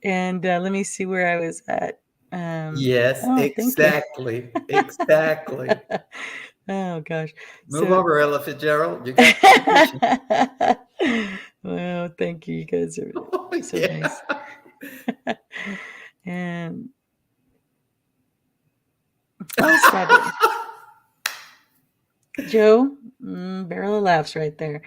And let me see where I was at. Yes, Thank you. exactly. Exactly. Oh gosh. Move So over, Ella Fitzgerald. You got competition. well, thank you. You guys are Oh, so yeah. nice. And stop it. Joe, barrel of laughs right there.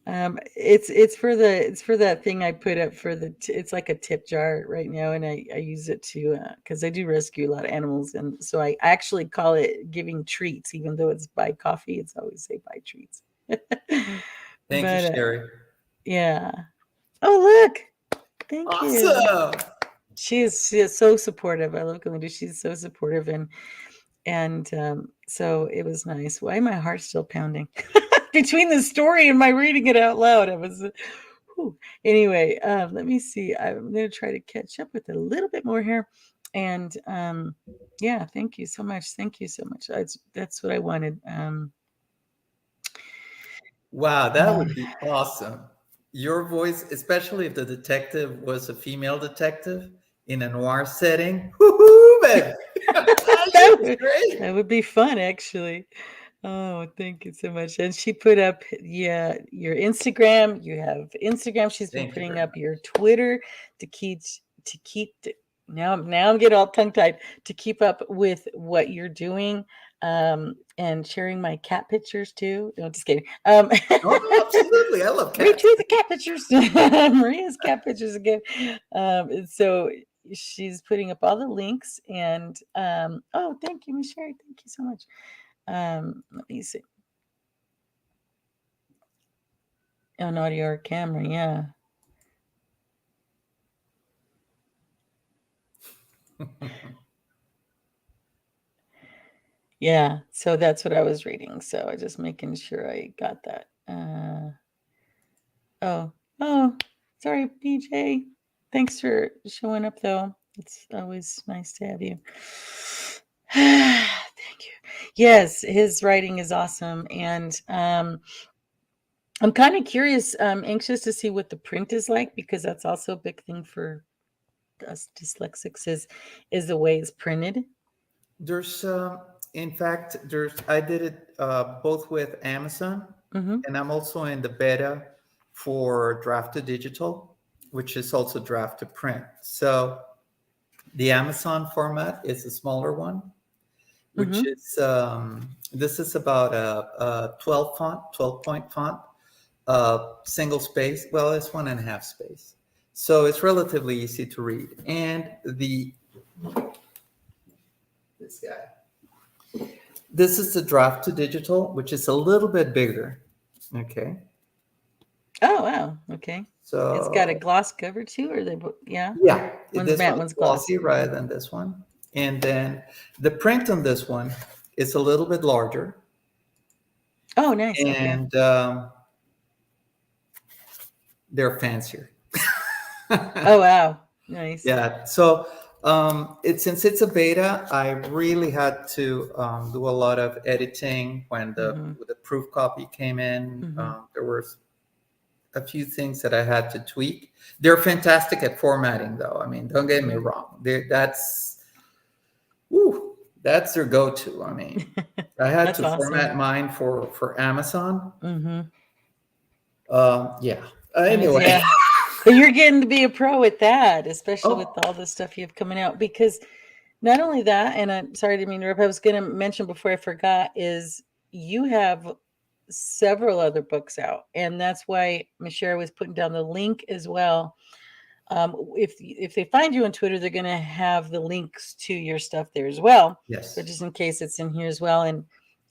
It's for that thing I put up for it's like a tip jar right now, and I use it to because I do rescue a lot of animals, and so I actually call it giving treats, even though it's buy coffee. It's always say buy treats. Thank you, But Sherry. yeah. Oh look, thank you. Awesome. She is so supportive. I love Galinda. She's so supportive, and so it was nice. Why my heart's still pounding between the story and my reading it out loud. I was whew. Anyway. Let me see. I'm going to try to catch up with a little bit more here, and yeah. Thank you so much. Thank you so much. That's what I wanted. Wow, that would be awesome. Your voice, especially if the detective was a female detective in a noir setting. Woohoo, baby. that You'd be would great. that would be fun, actually. Oh, thank you so much. And she put up, yeah, your Instagram. You have Instagram. She's been Thank you putting very up much. your Twitter to keep now I'm getting all tongue tied, to keep up with what you're doing, and sharing my cat pictures too. No, just kidding. Oh, no, absolutely. I love cats. Retweet the cat pictures. Maria's cat pictures again. And so she's putting up all the links, and oh, thank you, Miss Sherry. Thank you so much. Let me see. An audio or camera, yeah. Yeah, so that's what I was reading. So I just making sure I got that. Oh, sorry, PJ. Thanks for showing up, though. It's always nice to have you. Thank you. Yes, his writing is awesome, and I'm kind of curious, anxious to see what the print is like, because that's also a big thing for us dyslexics is the way it's printed. There's, in fact, I did it both with Amazon, Mm-hmm. and I'm also in the beta for draft to digital, which is also draft to print. So the Amazon format is a smaller one, which Mm-hmm. is this is about a 12 point font, single space. Well, it's 1.5 space, so it's relatively easy to read. And this guy, This is the draft to digital, which is a little bit bigger. Okay. Oh wow. Okay. It's got a So gloss cover too, or yeah. yeah, One's this matte, one's one's gloss. glossy rather than this one. And then the print on this one is a little bit larger. Oh, nice. Okay. And they're fancier. Oh wow. Nice. Yeah. So since it's a beta, I really had to do a lot of editing when Mm-hmm. the proof copy came in. Mm-hmm. There were a few things that I had to tweak. They're fantastic at formatting, though. I mean, don't get me Mm-hmm. wrong. Woo, that's their go-to. I mean, I had That's to awesome. format mine for Amazon. Mm-hmm. Yeah. Nice. Anyway. Yeah. But you're getting to be a pro at that, especially with Oh, all the stuff you have coming out. Because not only that, and I'm sorry to interrupt, I was going to mention before I forgot, is you have several other books out, and that's why Michelle was putting down the link as well. If they find you on Twitter, they're going to have the links to your stuff there as well. So yes. just in case it's in here as well, and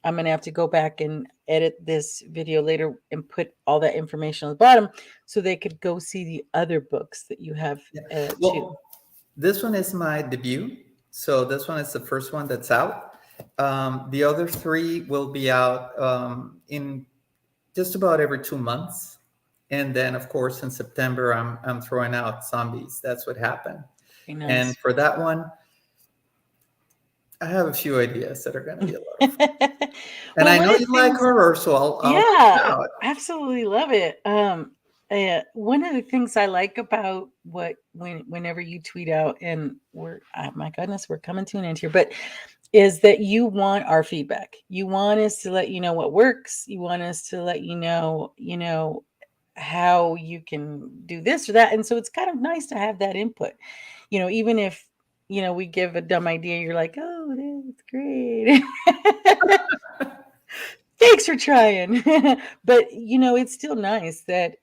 I'm going to have to go back and edit this video later and put all that information on the bottom so they could go see the other books that you have Yeah. too. Well, this one is my debut. So this one is the first one that's out. The other three will be out in just about every 2 months. And then, of course, in September, I'm throwing out Zombies. That's what happened. Very And nice. for that one, I have a few ideas that are going to be a lot of fun. And Well, I one know of you the like things, horror, so I'll check it yeah, out. absolutely love it. One of the things I like about whenever you tweet out, and my goodness, we're coming to an end here, but is that you want our feedback. You want us to let you know what works. You want us to let you know how you can do this or that. And so it's kind of nice to have that input. Even if we give a dumb idea, you're like, oh, that's great. Thanks for trying. But it's still nice that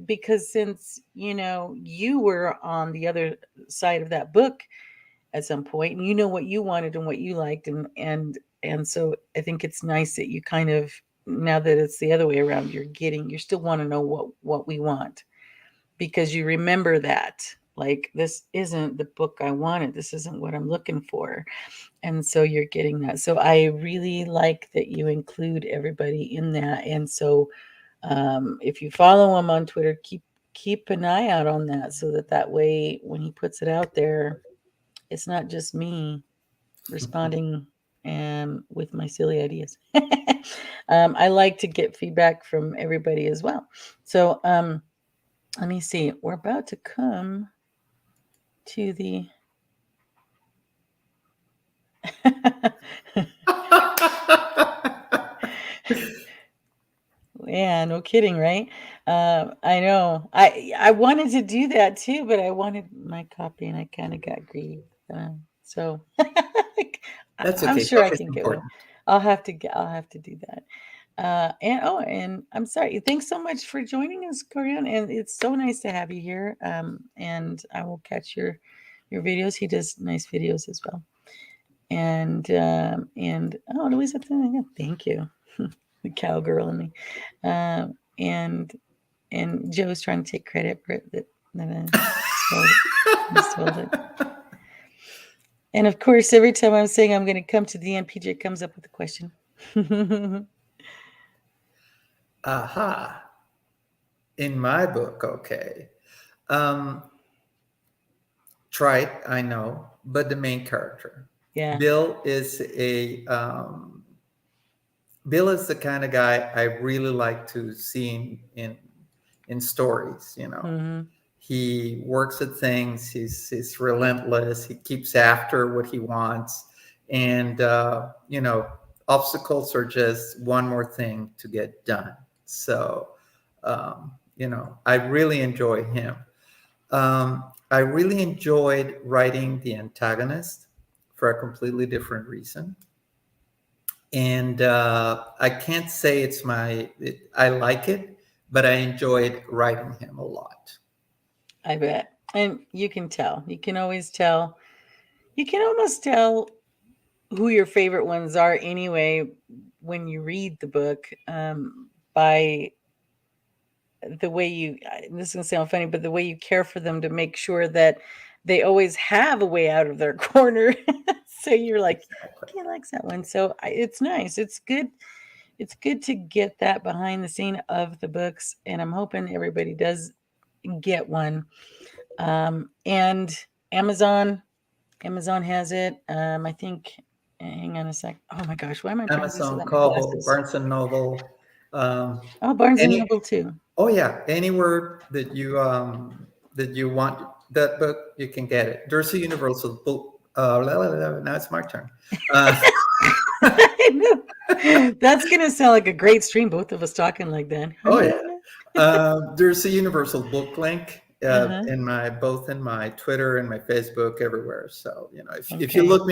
because since you were on the other side of that book at some point, and you know what you wanted and what you liked, and so I think it's nice that you kind of, now that it's the other way around, you still want to know what we want, because you remember that, like, this isn't the book I wanted, this isn't what I'm looking for. And so you're getting that. So I really like that you include everybody in that. And so if you follow him on Twitter, keep an eye out on that, so that way when he puts it out there, it's not just me responding with my silly ideas. I like to get feedback from everybody as well. So let me see. We're about to come to the yeah, no kidding, right? I know. I wanted to do that too, but I wanted my copy, and I kind of got greedy. So That's I'm okay. sure Book I is can get one. important. I'll have to do that. And I'm sorry. Thanks so much for joining us, Corian. And it's so nice to have you here. And I will catch your videos. He does nice videos as well. And oh, Louisa, thank you, the cowgirl in me. Um, and Joe's trying to take credit for it that I stole it. And of course, every time I'm saying I'm going to come to the end, PJ comes up with a question. Aha. In my book, okay. Um, Trite, I know, but the main character. Yeah. Bill is Bill is the kind of guy I really like to see in stories. Mm-hmm. He works at things. He's relentless. He keeps after what he wants, and obstacles are just one more thing to get done. So, I really enjoy him. I really enjoyed writing the antagonist for a completely different reason. And I can't say I like it, but I enjoyed writing him a lot. I bet. And you can tell. You can always tell. You can almost tell who your favorite ones are anyway when you read the book, by the way you, this is going to sound funny, but the way you care for them to make sure that they always have a way out of their corner. So you're like, Exactly. okay, I like that one. So it's nice. It's good. It's good to get that behind the scene of the books. And I'm hoping everybody does get one. And Amazon has it. I think, hang on a sec. Oh my gosh, why am I trying to do this Amazon, without my Kobo, glasses? Barnes and Noble. Oh, Barnes and Any Noble too. Oh yeah, anywhere that you want that book, you can get it. There's a universal book. Now it's my turn. I know. That's gonna sound like a great stream. Both of us talking like that. Oh yeah, there's a universal book link Uh-huh. in my Twitter and my Facebook, everywhere. So if Okay. you look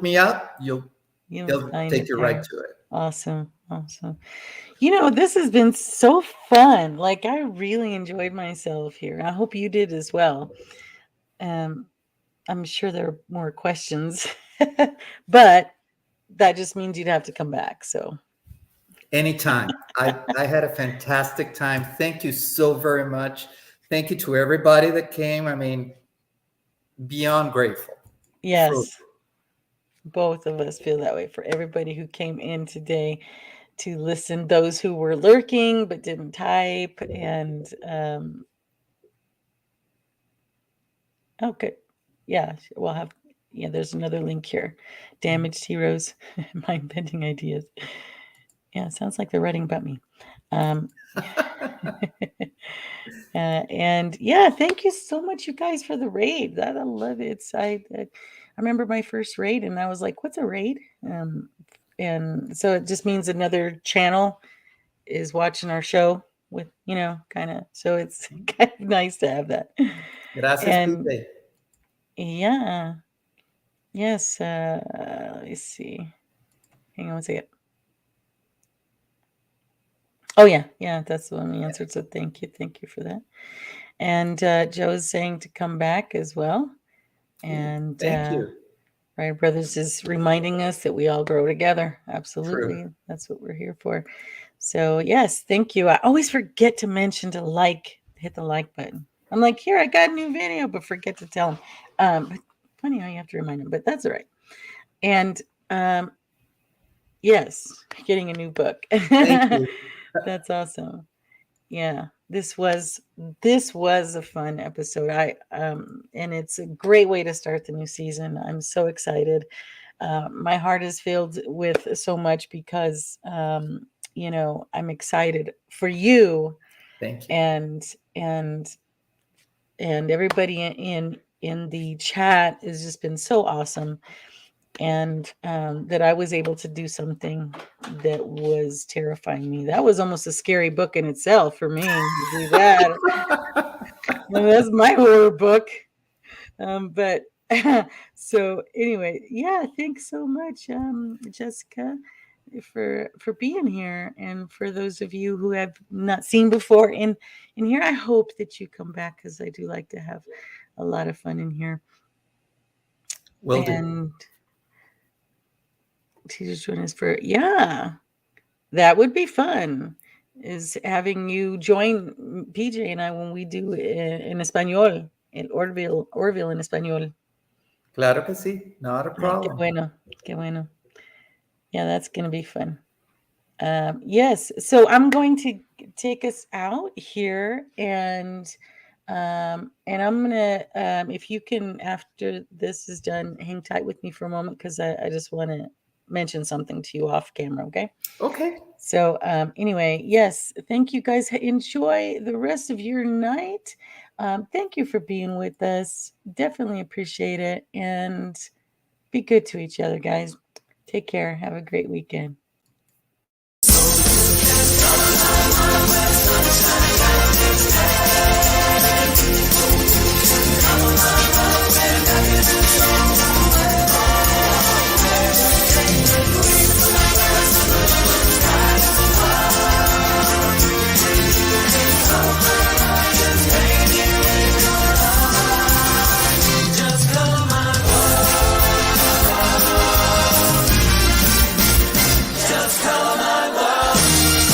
me up, You'll it'll find take it you there. right to it. Awesome. This has been so fun. Like, I really enjoyed myself here. I hope you did as well. I'm sure there are more questions, but that just means you'd have to come back. So Anytime. I had a fantastic time. Thank you so very much. Thank you to everybody that came. I mean, beyond grateful. yes, both of us feel that way for everybody who came in today to listen, those who were lurking but didn't type. And good. Yeah, we'll have, there's another link here. Damaged Heroes, Mind Bending Ideas. Yeah, it sounds like they're writing about me. And yeah, thank you so much, you guys, for the raid. I love it. I remember my first raid, and I was like, "What's a raid?" And so it just means another channel is watching our show with, kind of. So it's kind of nice to have that. Gracias, And PJ. yeah, yes. Let me see. Hang on one second. Oh yeah, that's the one we answered. So thank you for that. And Joe's saying to come back as well. And Thank you. Right Brothers is reminding us that we all grow together. Absolutely. True. That's what we're here for. So yes, thank you. I always forget to mention to hit the like button. I'm like, here, I got a new video, but forget to tell them. But funny how you have to remind them, but that's all right. And yes, getting a new book. Thank you. That's awesome. Yeah, this was a fun episode. And it's a great way to start the new season. I'm so excited. My heart is filled with so much because I'm excited for you. Thank you. And everybody in the chat has just been so awesome. And that I was able to do something that was terrifying me. That was almost a scary book in itself for me to do that. And that's my horror book. But so anyway, yeah, thanks so much, Jessica, for being here, and for those of you who have not seen before in here, I hope that you come back, because I do like to have a lot of fun in here. Will do. Teachers join us that would be fun, is having you join PJ and I when we do in español, in Orville en español. Claro que sí, not a problem. Qué bueno. Yeah, that's going to be fun. Yes, so I'm going to take us out here, and I'm gonna, if you can, after this is done, hang tight with me for a moment, because I just want to mention something to you off camera. Okay. So anyway, yes, thank you guys. Enjoy the rest of your night. Thank you for being with us. Definitely appreciate it, and be good to each other, guys. Take care. Have a great weekend.